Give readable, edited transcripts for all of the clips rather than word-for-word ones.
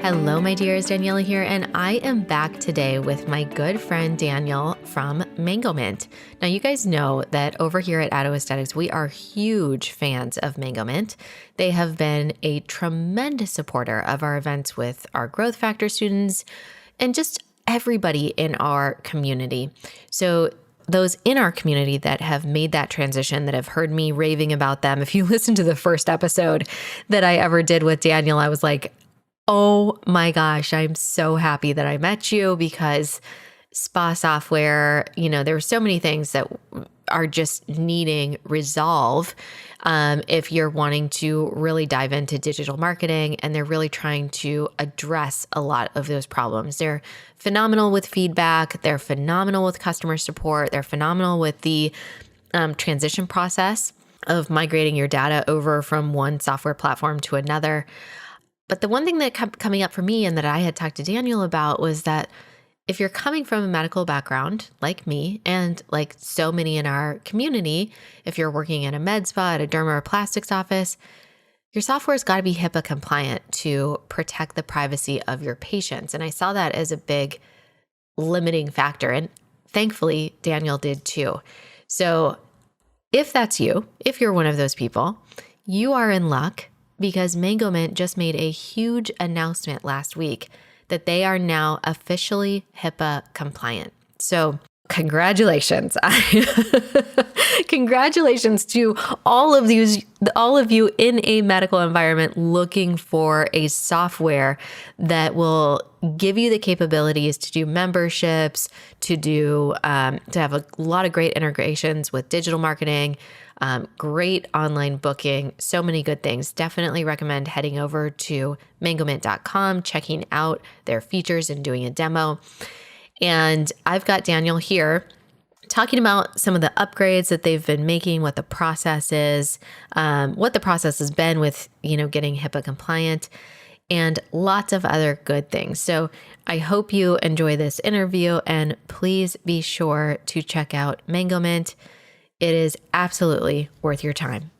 Hello, my dears, Daniela here, and I am back today with my good friend Daniel from Mangomint. Now, you guys know that over here at Addo Aesthetics, we are huge fans of Mangomint. They have been a tremendous supporter of our events with our Growth Factor students and just everybody in our community. So those in our community that have made that transition, that have heard me raving about them, if you listen to the first episode that I ever did with Daniel, I was like, oh my gosh, I'm so happy that I met you, because spa software, there were so many things that are just needing resolve if you're wanting to really dive into digital marketing, and they're really trying to address a lot of those problems. They're phenomenal with feedback. They're phenomenal with customer support. They're phenomenal with the transition process of migrating your data over from one software platform to another. But the one thing that kept coming up for me and that I had talked to Daniel about was that if you're coming from a medical background like me and like so many in our community, if you're working in a med spa, at a derma or plastics office, your software's got to be HIPAA compliant to protect the privacy of your patients. And I saw that as a big limiting factor. And thankfully, Daniel did too. So if that's you, if you're one of those people, you are in luck, because Mangomint just made a huge announcement last week that they are now officially HIPAA compliant. So congratulations. Congratulations to all of you in a medical environment looking for a software that will give you the capabilities to do memberships, to have a lot of great integrations with digital marketing, great online booking, so many good things. Definitely recommend heading over to mangomint.com, checking out their features and doing a demo. And I've got Daniel here talking about some of the upgrades that they've been making, what the process is, what the process has been with, getting HIPAA compliant, and lots of other good things. So I hope you enjoy this interview, and please be sure to check out Mangomint. It is absolutely worth your time.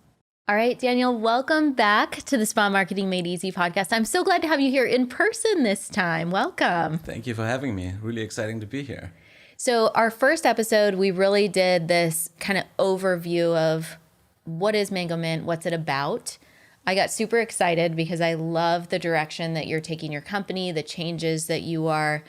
All right, Daniel, welcome back to the Spa Marketing Made Easy podcast. I'm so glad to have you here in person this time. Welcome. Thank you for having me. Really exciting to be here. So our first episode, we really did this kind of overview of what is Mangomint, what's it about. I got super excited because I love the direction that you're taking your company, the changes that you are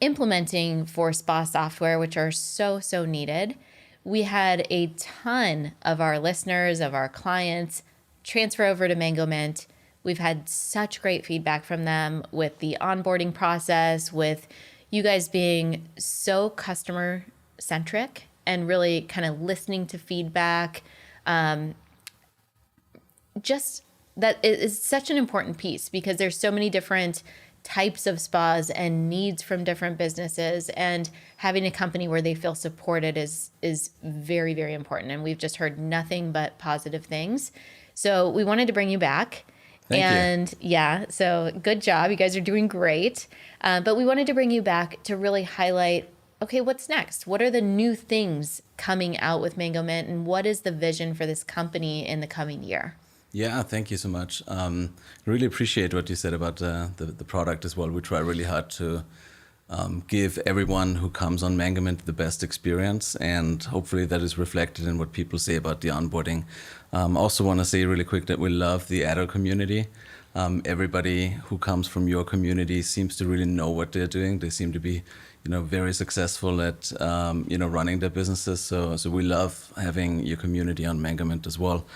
implementing for spa software, which are so, so needed. We had a ton of our listeners, of our clients, transfer over to Mangomint. We've had such great feedback from them with the onboarding process, with you guys being so customer centric and really kind of listening to feedback. Just that is such an important piece, because there's so many different types of spas and needs from different businesses, and having a company where they feel supported is very, very important. And we've just heard nothing but positive things. So we wanted to bring you back. Thank you. Yeah, so good job. You guys are doing great. But we wanted to bring you back to really highlight, okay, what's next? What are the new things coming out with Mangomint, and what is the vision for this company in the coming year? Yeah, thank you so much. Really appreciate what you said about the product as well. We try really hard to give everyone who comes on Mangomint the best experience, and hopefully that is reflected in what people say about the onboarding. Also want to say really quick that we love the Addo community. Everybody who comes from your community seems to really know what they're doing. They seem to be, very successful at, running their businesses. So we love having your community on Mangomint as well.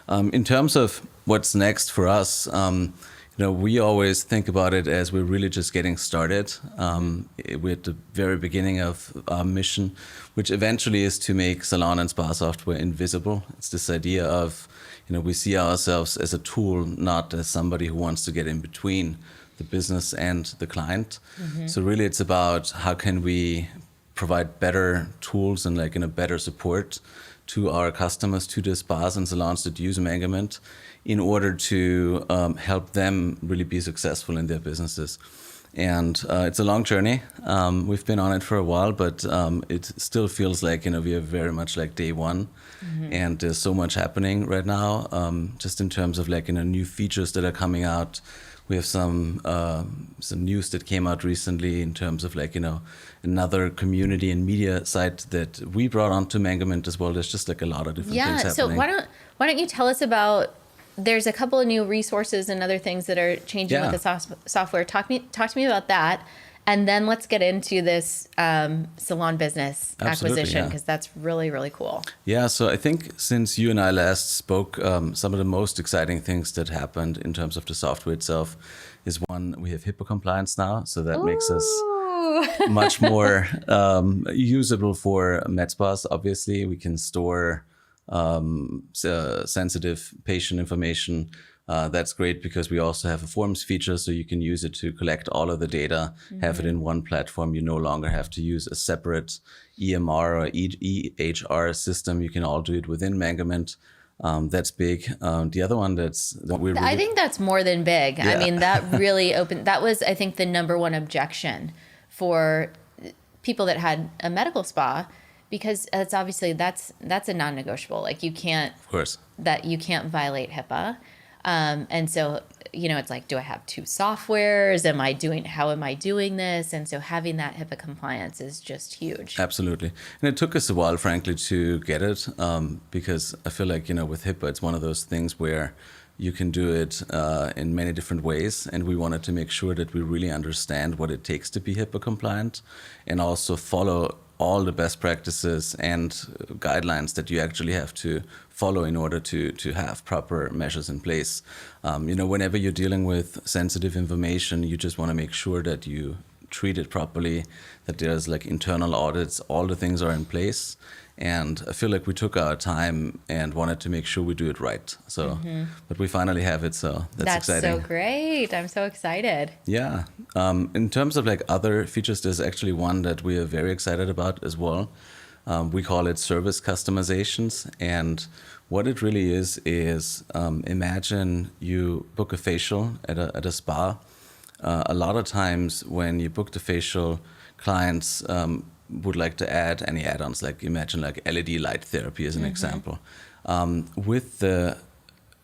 In terms of what's next for us, we always think about it as we're really just getting started. We're at the very beginning of our mission, which eventually is to make salon and spa software invisible. It's this idea of, we see ourselves as a tool, not as somebody who wants to get in between the business and the client. Mm-hmm. So really it's about how can we provide better tools and better support to our customers, to the spas and salons that use Mangomint, in order to help them really be successful in their businesses. And it's a long journey. We've been on it for a while, but it still feels like, we are very much like day one. And there's so much happening right now, just in terms of like, new features that are coming out. We have some news that came out recently in terms of like, another community and media site that we brought onto Mangomint as well. There's just like a lot of different things happening. So why don't you tell us about, there's a couple of new resources and other things that are changing with the software. Talk to me about that. And then let's get into this Salon Business acquisition, because that's really, really cool. Yeah, so I think since you and I last spoke, some of the most exciting things that happened in terms of the software itself is, one, we have HIPAA compliance now. So that makes us much more usable for med spas. Obviously, we can store sensitive patient information. That's great because we also have a forms feature, so you can use it to collect all of the data, have it in one platform. You no longer have to use a separate EMR or EHR system. You can all do it within Mangomint. That's big. The other one I think that's more than big. Yeah. I mean, that really that was, I think, the number one objection for people that had a medical spa, because it's obviously that's a non-negotiable. Like, you can't, of course, that you can't violate HIPAA. And so, it's like, do I have two softwares? How am I doing this? And so having that HIPAA compliance is just huge. Absolutely. And it took us a while, frankly, to get it, because I feel like, with HIPAA, it's one of those things where you can do it in many different ways. And we wanted to make sure that we really understand what it takes to be HIPAA compliant, and also follow all the best practices and guidelines that you actually have to follow in order to have proper measures in place. Whenever you're dealing with sensitive information, you just want to make sure that you treat it properly, that there's like internal audits, all the things are in place. And I feel like we took our time and wanted to make sure we do it right. So, but we finally have it, so that's exciting. That's so great. I'm so excited. Yeah. In terms of like other features, there's actually one that we are very excited about as well. We call it service customizations. And what it really is imagine you book a facial at a spa. A lot of times when you book the facial, clients would like to add any add-ons, like imagine like LED light therapy as an example. With the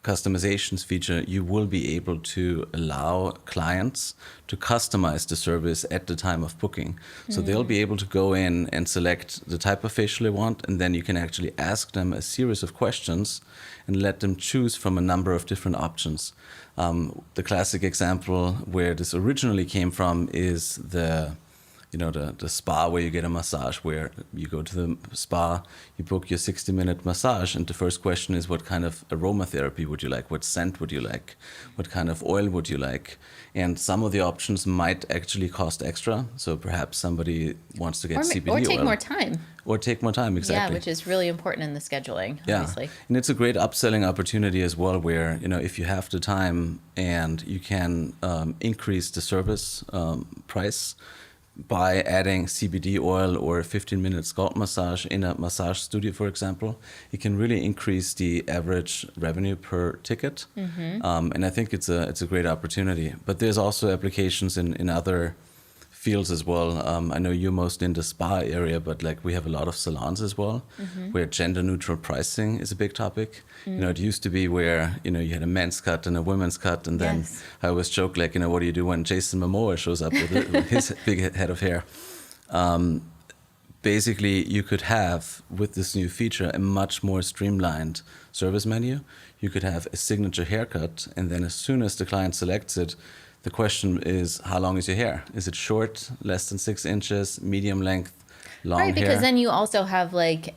customizations feature, you will be able to allow clients to customize the service at the time of booking. So they'll be able to go in and select the type of facial they want, and then you can actually ask them a series of questions and let them choose from a number of different options. The classic example where this originally came from is the spa where you get a massage, where you go to the spa, you book your 60-minute massage, and the first question is, what kind of aromatherapy would you like? What scent would you like? What kind of oil would you like? And some of the options might actually cost extra. So perhaps somebody wants to get CBD oil. Or take more time. Or take more time, exactly. Yeah, which is really important in the scheduling, obviously. Yeah. And it's a great upselling opportunity as well, where, if you have the time and you can increase the service price by adding CBD oil or a 15-minute scalp massage in a massage studio, for example, it can really increase the average revenue per ticket. And I think it's a great opportunity. But there's also applications in other fields as well. I know you're most in the spa area, but like we have a lot of salons as well, where gender neutral pricing is a big topic. It used to be where, you had a men's cut and a women's cut. And then I always joke, like, what do you do when Jason Momoa shows up with his big head of hair? Basically, you could have, with this new feature, a much more streamlined service menu. You could have a signature haircut, and then as soon as the client selects it, the question is, how long is your hair? Is it short, less than 6 inches, medium length, long hair? Right, because then you also have like,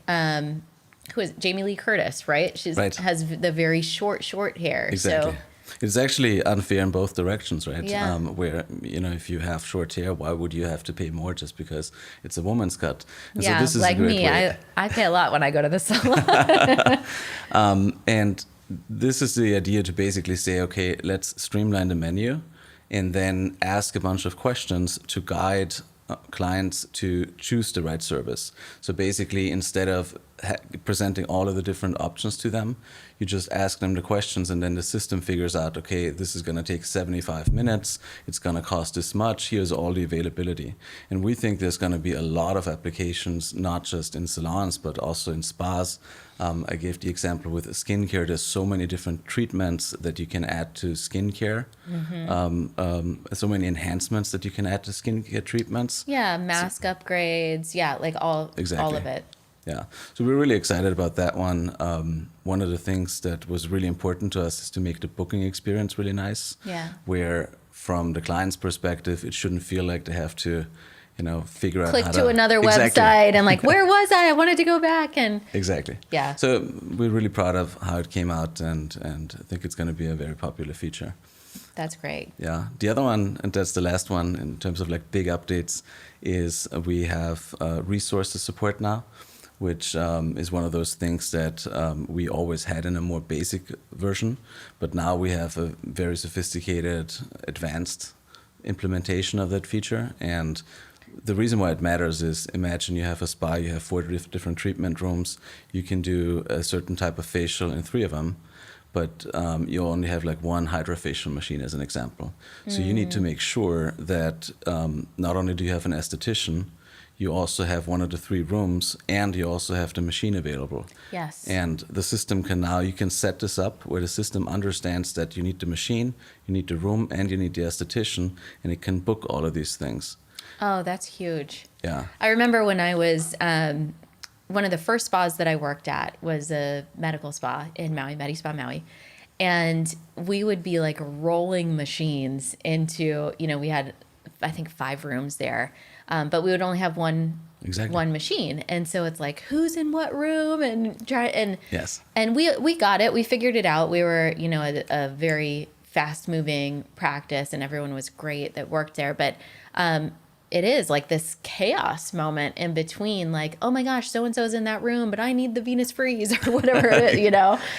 who is it? Jamie Lee Curtis, right? She has the very short hair. Exactly. So it's actually unfair in both directions, right? Yeah. Where, if you have short hair, why would you have to pay more just because it's a woman's cut? And yeah, so this is like a great me, way. I pay a lot when I go to the salon. And this is the idea to basically say, okay, let's streamline the menu and then ask a bunch of questions to guide clients to choose the right service. So basically, instead of presenting all of the different options to them. You just ask them the questions, and then the system figures out, okay, this is going to take 75 minutes. It's going to cost this much. Here's all the availability. And we think there's going to be a lot of applications, not just in salons, but also in spas. I gave the example with skincare. There's so many different treatments that you can add to skincare. So many enhancements that you can add to skincare treatments. Yeah, mask upgrades. Yeah, like all of it. Yeah, so we're really excited about that one. One of the things that was really important to us is to make the booking experience really nice. Yeah. Where from the client's perspective, it shouldn't feel like they have to, figure out click how to another website and like, where was I? I wanted to go back and. Exactly. Yeah. So we're really proud of how it came out, and I think it's going to be a very popular feature. That's great. Yeah. The other one, and that's the last one in terms of like big updates, is we have resources support now, which is one of those things that we always had in a more basic version, but now we have a very sophisticated, advanced implementation of that feature. And the reason why it matters is, imagine you have a spa, you have 4 different treatment rooms, you can do a certain type of facial in 3 of them, but you only have like 1 hydrofacial machine as an example. So you need to make sure that not only do you have an esthetician, you also have 1 of the 3 rooms, and you also have the machine available. Yes. And the system you can set this up where the system understands that you need the machine, you need the room, and you need the esthetician, and it can book all of these things. Oh, that's huge. Yeah. I remember when I was, one of the first spas that I worked at was a medical spa in Maui, Medi Spa Maui. And we would be like rolling machines into, we had, I think 5 rooms there. But we would only have one machine. And so it's like, who's in what room? Yes. And we got it. We figured it out. We were, a very fast moving practice, and everyone was great that worked there. But it is like this chaos moment in between, like, oh my gosh, so-and-so is in that room, but I need the Venus freeze or whatever,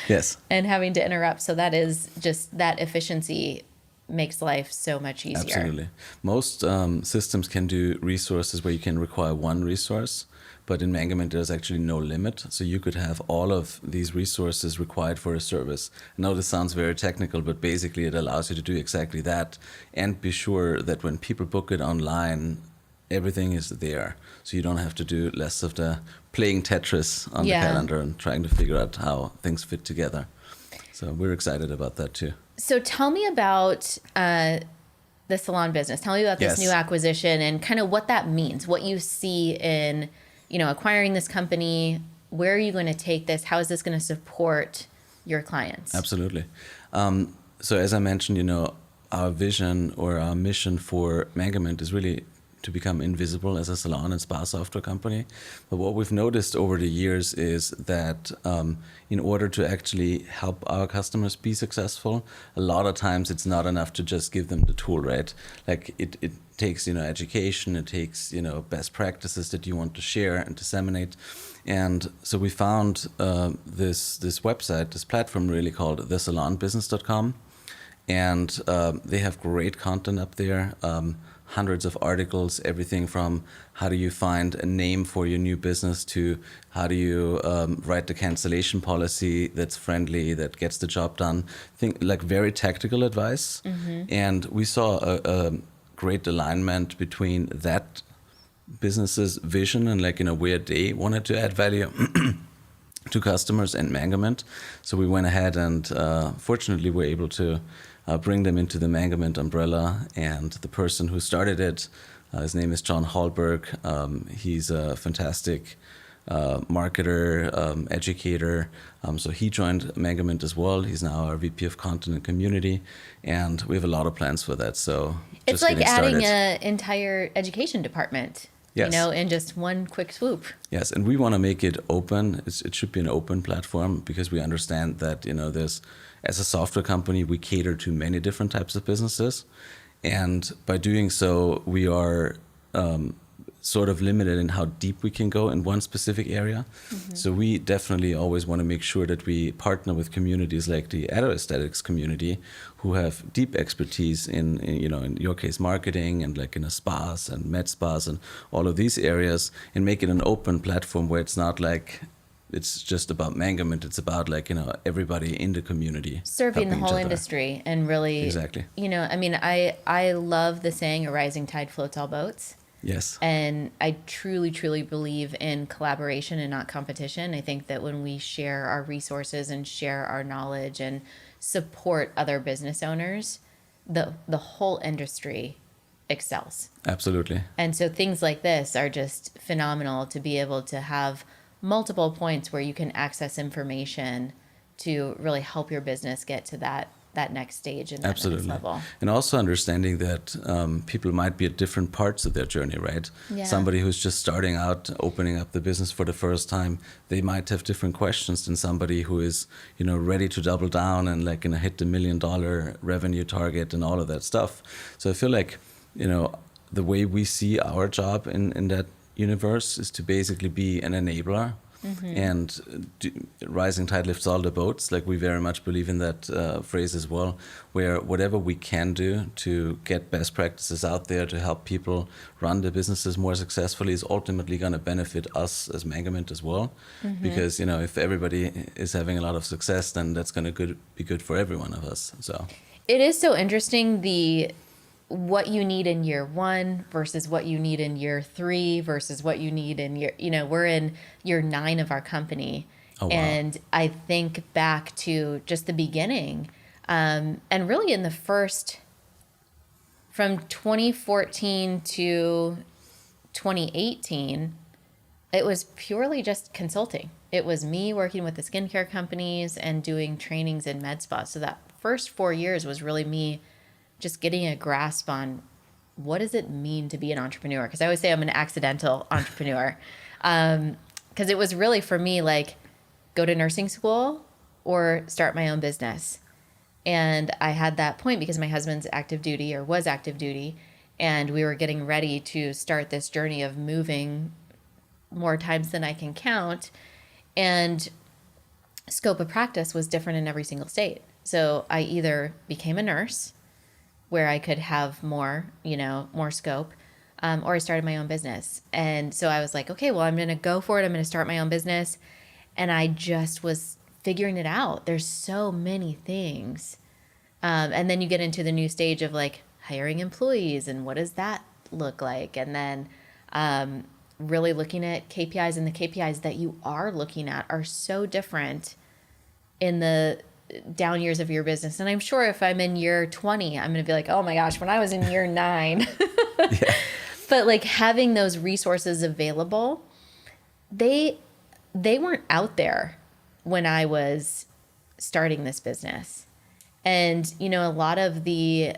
Yes. And having to interrupt. So that is just that efficiency makes life so much easier. Absolutely. Most systems can do resources where you can require 1 resource, but in Mangomint there's actually no limit. So you could have all of these resources required for a service. I know this sounds very technical, but basically it allows you to do exactly that and be sure that when people book it online, everything is there. So you don't have to do less of the playing Tetris on the calendar and trying to figure out how things fit together. So we're excited about that too. So tell me about the Salon Business. Tell me about this new acquisition and kind of what that means, what you see in, acquiring this company. Where are you going to take this? How is this going to support your clients? Absolutely. So as I mentioned, our vision or our mission for Mangomint is really to become invisible as a salon and spa software company. But what we've noticed over the years is that in order to actually help our customers be successful, a lot of times it's not enough to just give them the tool, right? Like it takes, education, it takes, best practices that you want to share and disseminate. And so we found this website, this platform really called thesalonbusiness.com. And they have great content up there. Hundreds of articles, everything from how do you find a name for your new business to how do you write the cancellation policy that's friendly, that gets the job done. Like very tactical advice. And we saw a great alignment between that business's vision and where they wanted to add value to customers and Mangomint. So we went ahead and fortunately were able to bring them into the Mangomint umbrella. And the person who started it, his name is John Hallberg. He's a fantastic marketer, educator. So he joined Mangomint as well. He's now our VP of Content and Community. And we have a lot of plans for that. So it's like adding an entire education department. Yes. In just one quick swoop. Yes, and we want to make it open. It should be an open platform because we understand that, there's, as a software company, we cater to many different types of businesses. And by doing so, we are sort of limited in how deep we can go in one specific area. So we definitely always want to make sure that we partner with communities like the aesthetics community who have deep expertise in your case, marketing and in a spas and med spas and all of these areas, and make it an open platform where it's not like it's just about Mangomint. It's about like, everybody in the community Serving the helping each whole other. industry and really, Exactly. I mean, I love the saying, a rising tide floats all boats. Yes. And I truly, truly believe in collaboration and not competition. I think that when we share our resources and share our knowledge and support other business owners, the whole industry excels. Absolutely. And so things like this are just phenomenal, to be able to have multiple points where you can access information to really help your business get to that next stage and that Absolutely. next level. And also understanding that people might be at different parts of their journey, right? Yeah. Somebody who's just starting out, opening up the business for the first time, they might have different questions than somebody who is, ready to double down and like, hit the $1 million revenue target and all of that stuff. So I feel like, the way we see our job in that universe is to basically be an enabler. And rising tide lifts all the boats. Like, we very much believe in that phrase as well, where whatever we can do to get best practices out there to help people run their businesses more successfully is ultimately going to benefit us as Mangomint as well. Because, if everybody is having a lot of success, then that's going to be good for every one of us. So it is so interesting, what you need in year 1 versus what you need in year 3 versus what you need in year, we're in year 9 of our company. Oh, wow. And I think back to just the beginning, and really in the first, from 2014 to 2018, it was purely just consulting. It was me working with the skincare companies and doing trainings in med spa. So that first 4 years was really me just getting a grasp on what does it mean to be an entrepreneur? Because I always say I'm an accidental entrepreneur. Because it was really, for me, like, go to nursing school or start my own business. And I had that point because my husband's active duty, or was active duty, and we were getting ready to start this journey of moving more times than I can count. And scope of practice was different in every single state. So I either became a nurse, where I could have more scope, or I started my own business. And so I was like, okay, well, I'm going to go for it. I'm going to start my own business. And I just was figuring it out. There's so many things. And then you get into the new stage of like hiring employees and what does that look like? And then really looking at KPIs, and the KPIs that you are looking at are so different in the down years of your business. And I'm sure if I'm in year 20, I'm going to be like, oh my gosh, when I was in year 9. yeah. But like, having those resources available, they weren't out there when I was starting this business. And, a lot of the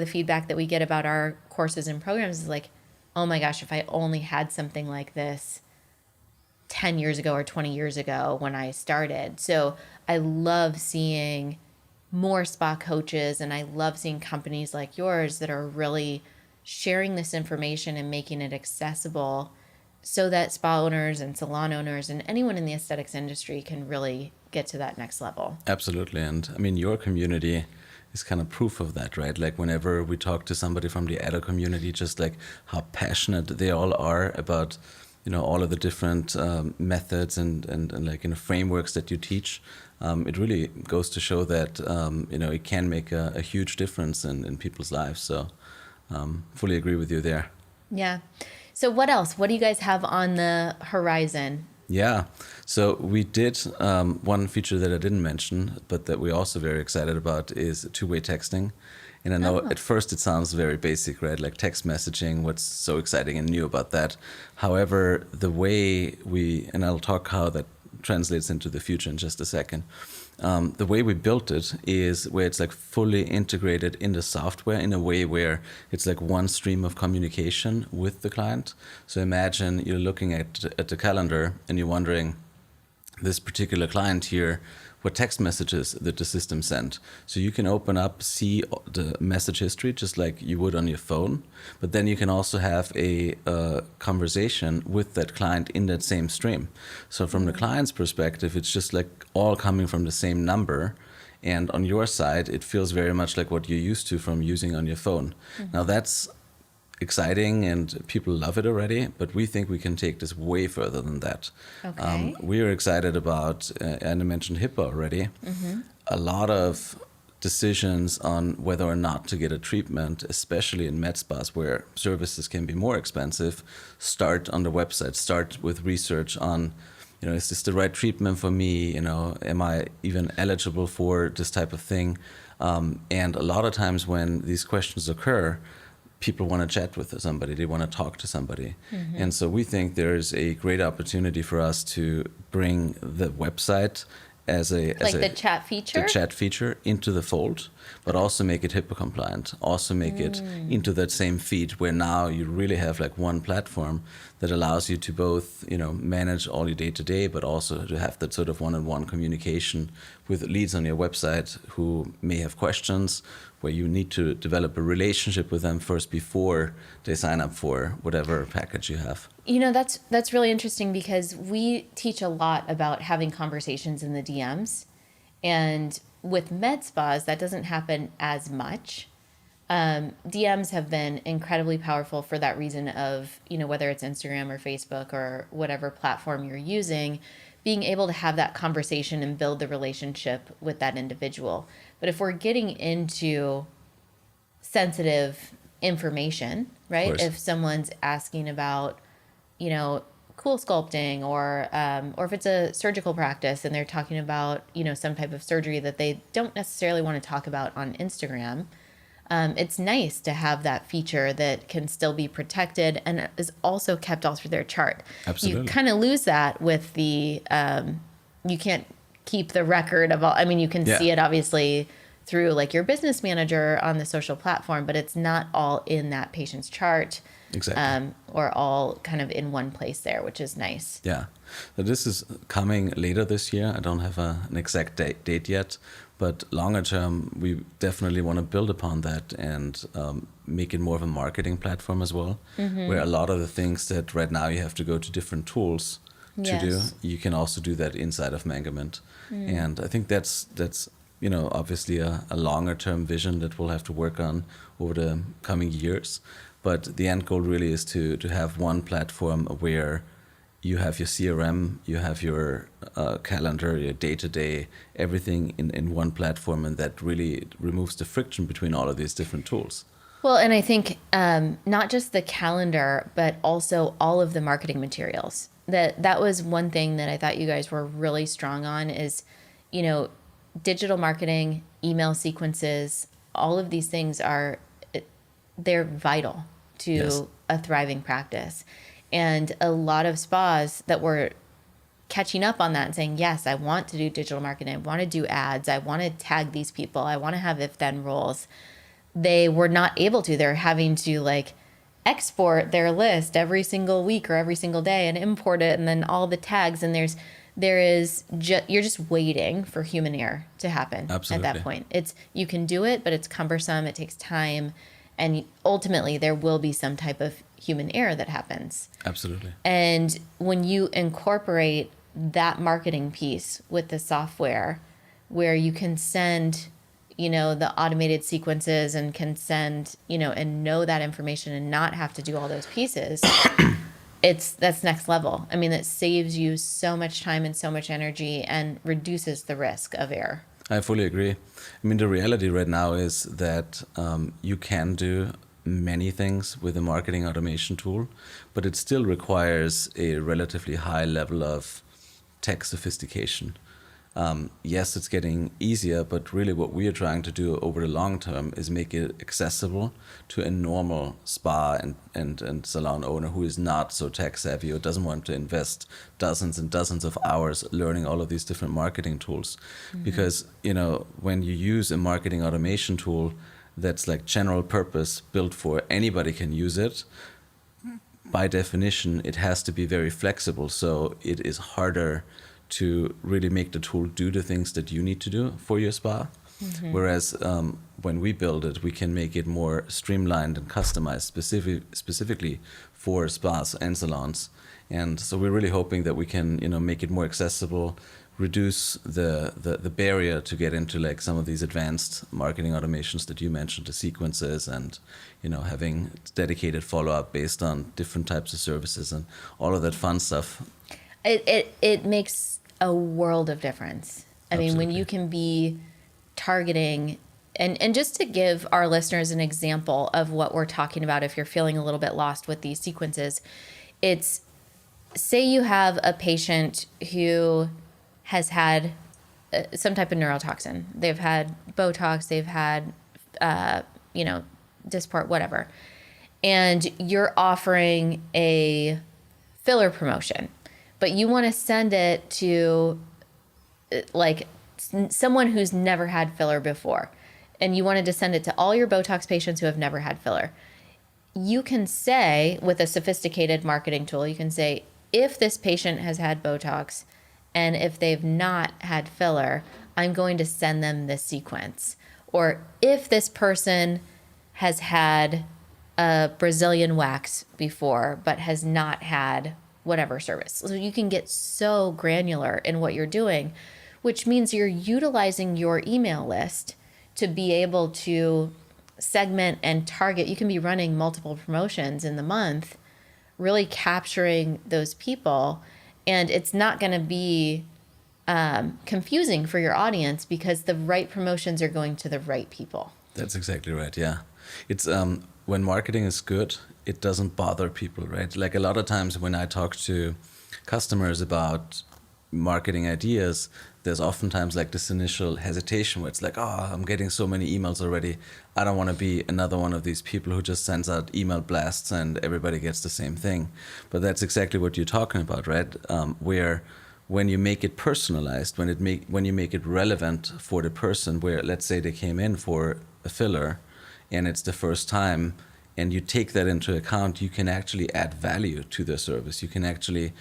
feedback that we get about our courses and programs is like, oh my gosh, if I only had something like this 10 years ago or 20 years ago when I started. So I love seeing more spa coaches, and I love seeing companies like yours that are really sharing this information and making it accessible so that spa owners and salon owners and anyone in the aesthetics industry can really get to that next level. Absolutely. And I mean, your community is kind of proof of that, right? Like, whenever we talk to somebody from the Addo community, just like how passionate they all are about all of the different methods and like frameworks that you teach, it really goes to show that it can make a huge difference in people's lives. So fully agree with you there. Yeah. So what else? What do you guys have on the horizon? Yeah. So we did one feature that I didn't mention, but that we're also very excited about, is two-way texting. And I know at first it sounds very basic, right? Like text messaging, what's so exciting and new about that? However, the way and I'll talk how that translates into the future in just a second. The way we built it is where it's like fully integrated in the software in a way where it's like one stream of communication with the client. So imagine you're looking at the calendar and you're wondering, this particular client here, what text messages that the system sent. So you can open up, see the message history just like you would on your phone, but then you can also have a conversation with that client in that same stream. So from the client's perspective, it's just like all coming from the same number. And on your side, it feels very much like what you're used to from using on your phone. Now that's exciting and people love it already, but we think we can take this way further than that. Okay. We are excited about, and I mentioned HIPAA already, a lot of decisions on whether or not to get a treatment, especially in med spas where services can be more expensive, start on the website, start with research on, is this the right treatment for me? Am I even eligible for this type of thing? And a lot of times when these questions occur, people want to chat with somebody, they want to talk to somebody. And so we think there's a great opportunity for us to bring the website as the chat feature? The chat feature into the fold, but also make it HIPAA compliant, also make it into that same feed where now you really have like one platform that allows you to both, manage all your day-to-day, but also to have that sort of one-on-one communication with leads on your website who may have questions, where you need to develop a relationship with them first before they sign up for whatever package you have. That's really interesting because we teach a lot about having conversations in the DMs. And with med spas, that doesn't happen as much. DMs have been incredibly powerful for that reason of, whether it's Instagram or Facebook or whatever platform you're using, being able to have that conversation and build the relationship with that individual. But if we're getting into sensitive information, right? If someone's asking about, cool sculpting or if it's a surgical practice and they're talking about, some type of surgery that they don't necessarily want to talk about on Instagram, it's nice to have that feature that can still be protected and is also kept all through their chart. Absolutely. You kind of lose that with the, you can't keep the record of all, you can see it obviously through like your business manager on the social platform, but it's not all in that patient's chart. Exactly. Or all kind of in one place there, which is nice. Yeah. So this is coming later this year. I don't have an exact date yet, but longer term, we definitely want to build upon that and make it more of a marketing platform as well, where a lot of the things that right now you have to go to different tools to do, you can also do that inside of Mangomint. And I think that's obviously a longer term vision that we'll have to work on over the coming years. But the end goal really is to have one platform where you have your CRM, you have your calendar, your day-to-day, everything in one platform, and that really removes the friction between all of these different tools. Well, and I think not just the calendar, but also all of the marketing materials. That was one thing that I thought you guys were really strong on is, digital marketing, email sequences, all of these things they're vital to a thriving practice. And a lot of spas that were catching up on that and saying, yes, I want to do digital marketing. I want to do ads. I want to tag these people. I want to have if-then roles. They were not able to. They're having to export their list every single week or every single day and import it and then all the tags. And you're just waiting for human error to happen. Absolutely. At that point. You can do it, but it's cumbersome. It takes time. And ultimately, there will be some type of human error that happens. Absolutely. And when you incorporate that marketing piece with the software, where you can send, the automated sequences and can send, and know that information and not have to do all those pieces, that's next level. It saves you so much time and so much energy and reduces the risk of error. I fully agree. The reality right now is that you can do many things with a marketing automation tool, but it still requires a relatively high level of tech sophistication. Yes, it's getting easier, but really what we are trying to do over the long term is make it accessible to a normal spa and salon owner who is not so tech savvy or doesn't want to invest dozens and dozens of hours learning all of these different marketing tools. Because, when you use a marketing automation tool that's like general purpose, built for anybody can use it, by definition, it has to be very flexible. So it is harder to really make the tool do the things that you need to do for your spa. Whereas when we build it, we can make it more streamlined and customized specifically for spas and salons. And so we're really hoping that we can, make it more accessible reduce the barrier to get into like some of these advanced marketing automations that you mentioned, the sequences, and having dedicated follow-up based on different types of services and all of that fun stuff. It makes a world of difference. I mean, when you can be targeting, and just to give our listeners an example of what we're talking about, if you're feeling a little bit lost with these sequences, it's, say you have a patient who has had some type of neurotoxin. They've had Botox, they've had, Dysport, whatever. And you're offering a filler promotion, but you want to send it to like someone who's never had filler before. And you wanted to send it to all your Botox patients who have never had filler. You can say, with a sophisticated marketing tool, you can say, if this patient has had Botox and if they've not had filler, I'm going to send them this sequence. Or if this person has had a Brazilian wax before but has not had whatever service. So you can get so granular in what you're doing, which means you're utilizing your email list to be able to segment and target. You can be running multiple promotions in the month, really capturing those people. And it's not going to be confusing for your audience because the right promotions are going to the right people. That's exactly right. Yeah. It's when marketing is good, it doesn't bother people, right? Like a lot of times when I talk to customers about marketing ideas, there's oftentimes like this initial hesitation where it's like, oh, I'm getting so many emails already. I don't want to be another one of these people who just sends out email blasts and everybody gets the same thing. But that's exactly what you're talking about, right? Where when you make it personalized, when you make it relevant for the person, where let's say they came in for a filler and it's the first time, and you take that into account, you can actually add value to their service. You can actually,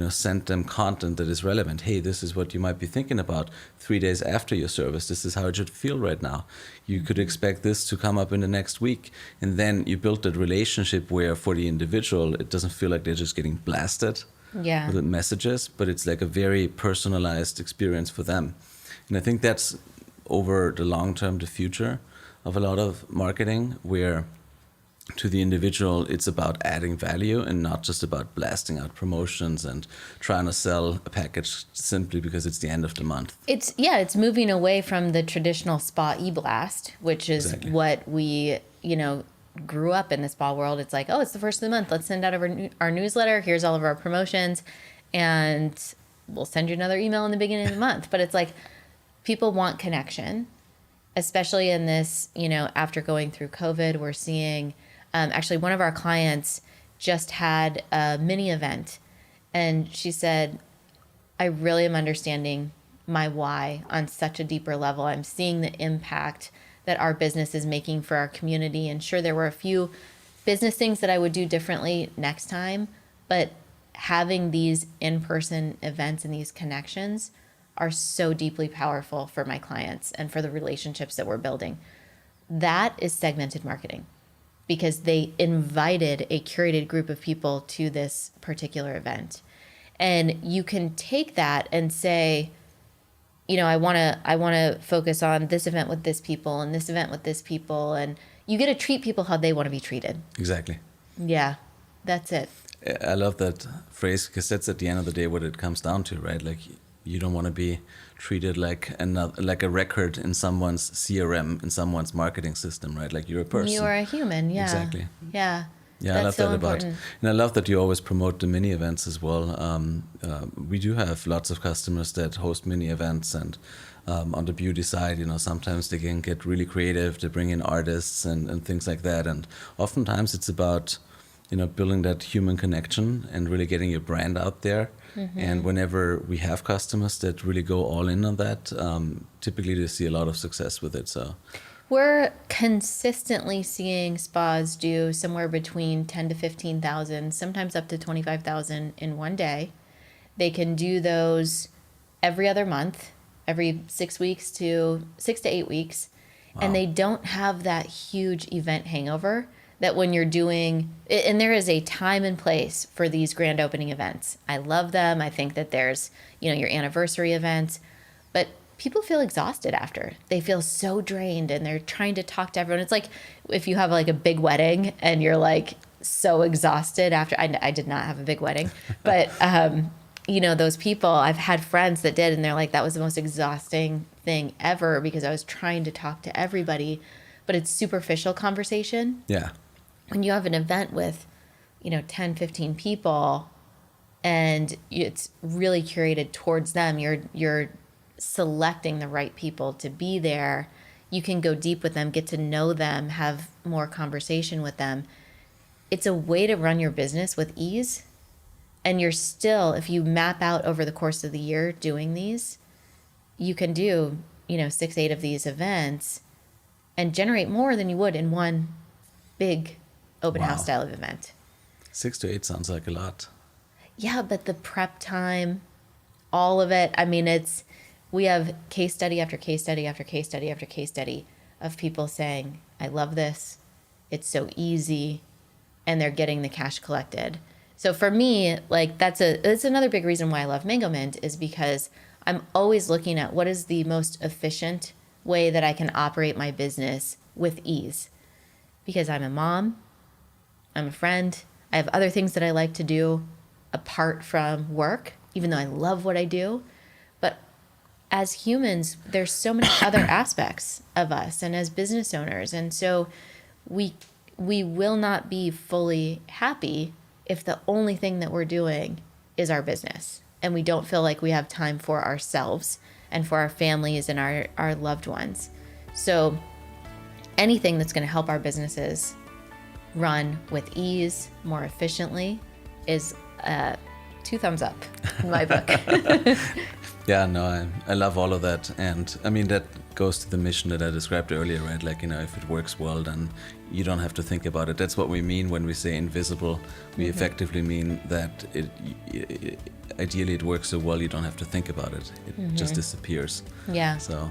send them content that is relevant. Hey, this is what you might be thinking about 3 days after your service. This is how it should feel right now. You could expect this to come up in the next week. And then you build that relationship where for the individual, it doesn't feel like they're just getting blasted with messages, but it's like a very personalized experience for them. And I think that's over the long term, the future of a lot of marketing, where to the individual, it's about adding value and not just about blasting out promotions and trying to sell a package simply because it's the end of the month. It's moving away from the traditional spa e-blast, which is what we, grew up in the spa world. It's like, oh, it's the first of the month. Let's send out our newsletter. Here's all of our promotions. And we'll send you another email in the beginning of the month. But it's like people want connection, especially in this, after going through COVID, we're seeing... actually, one of our clients just had a mini event, and she said, I really am understanding my why on such a deeper level. I'm seeing the impact that our business is making for our community. And sure, there were a few business things that I would do differently next time, but having these in-person events and these connections are so deeply powerful for my clients and for the relationships that we're building. That is segmented marketing, because they invited a curated group of people to this particular event. And you can take that and say, I want to focus on this event with this people and this event with this people. And you get to treat people how they want to be treated. Exactly. Yeah, that's it. I love that phrase, because that's at the end of the day what it comes down to, right? Like, you don't want to be treated like a record in someone's CRM, in someone's marketing system, right? Like, you're a person. You are a human, yeah. Exactly. Yeah. Yeah, That's I love so that important. and I love that you always promote the mini events as well. We do have lots of customers that host mini events, and on the beauty side, sometimes they can get really creative. They bring in artists and things like that. And oftentimes it's about, building that human connection and really getting your brand out there. Mm-hmm. And whenever we have customers that really go all in on that, typically they see a lot of success with it. So we're consistently seeing spas do somewhere between 10 to 15,000, sometimes up to 25,000 in one day. They can do those every other month, every 6 to 8 weeks. Wow. And they don't have that huge event hangover that when you're doing, and there is a time and place for these grand opening events. I love them. I think that there's, your anniversary events, but people feel exhausted after. They feel so drained and they're trying to talk to everyone. It's like if you have like a big wedding and you're like so exhausted after. I did not have a big wedding, but those people, I've had friends that did, and they're like, that was the most exhausting thing ever because I was trying to talk to everybody, but it's superficial conversation. Yeah. When you have an event with, 10, 15 people and it's really curated towards them, you're selecting the right people to be there. You can go deep with them, get to know them, have more conversation with them. It's a way to run your business with ease. And you're still, if you map out over the course of the year doing these, you can do, 6, 8 of these events and generate more than you would in one big open house style of event. 6 to 8 sounds like a lot. Yeah, but the prep time, all of it, we have case study after case study after case study after case study of people saying, I love this, it's so easy, and they're getting the cash collected. So for me, like that's another big reason why I love Mangomint, is because I'm always looking at what is the most efficient way that I can operate my business with ease. Because I'm a mom, I'm a friend, I have other things that I like to do apart from work, even though I love what I do. But as humans, there's so many other aspects of us and as business owners. And so we will not be fully happy if the only thing that we're doing is our business and we don't feel like we have time for ourselves and for our families and our loved ones. So anything that's going to help our businesses run with ease, more efficiently, is 2 thumbs up in my book. Yeah, no, I love all of that. And that goes to the mission that I described earlier, right? Like, if it works well, then you don't have to think about it. That's what we mean when we say invisible. We effectively mean that ideally it works so well you don't have to think about it. It just disappears. Yeah. So.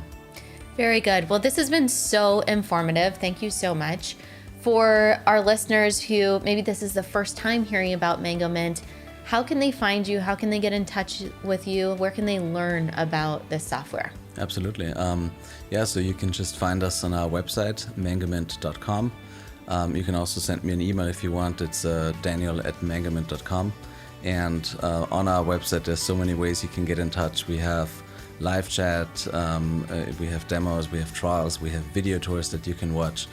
Very good. Well, this has been so informative. Thank you so much. For our listeners who maybe this is the first time hearing about Mangomint, how can they find you? How can they get in touch with you? Where can they learn about this software? Absolutely. So you can just find us on our website, mangomint.com. You can also send me an email if you want. It's daniel@mangomint.com. And on our website, there's so many ways you can get in touch. We have live chat, we have demos, we have trials, we have video tours that you can watch.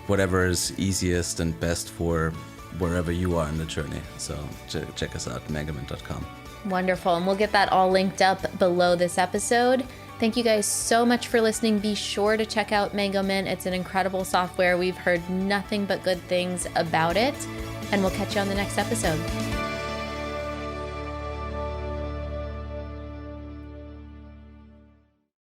Whatever is easiest and best for wherever you are in the journey. So check us out, mangomint.com. Wonderful. And we'll get that all linked up below this episode. Thank you guys so much for listening. Be sure to check out Mangomint. It's an incredible software. We've heard nothing but good things about it. And we'll catch you on the next episode.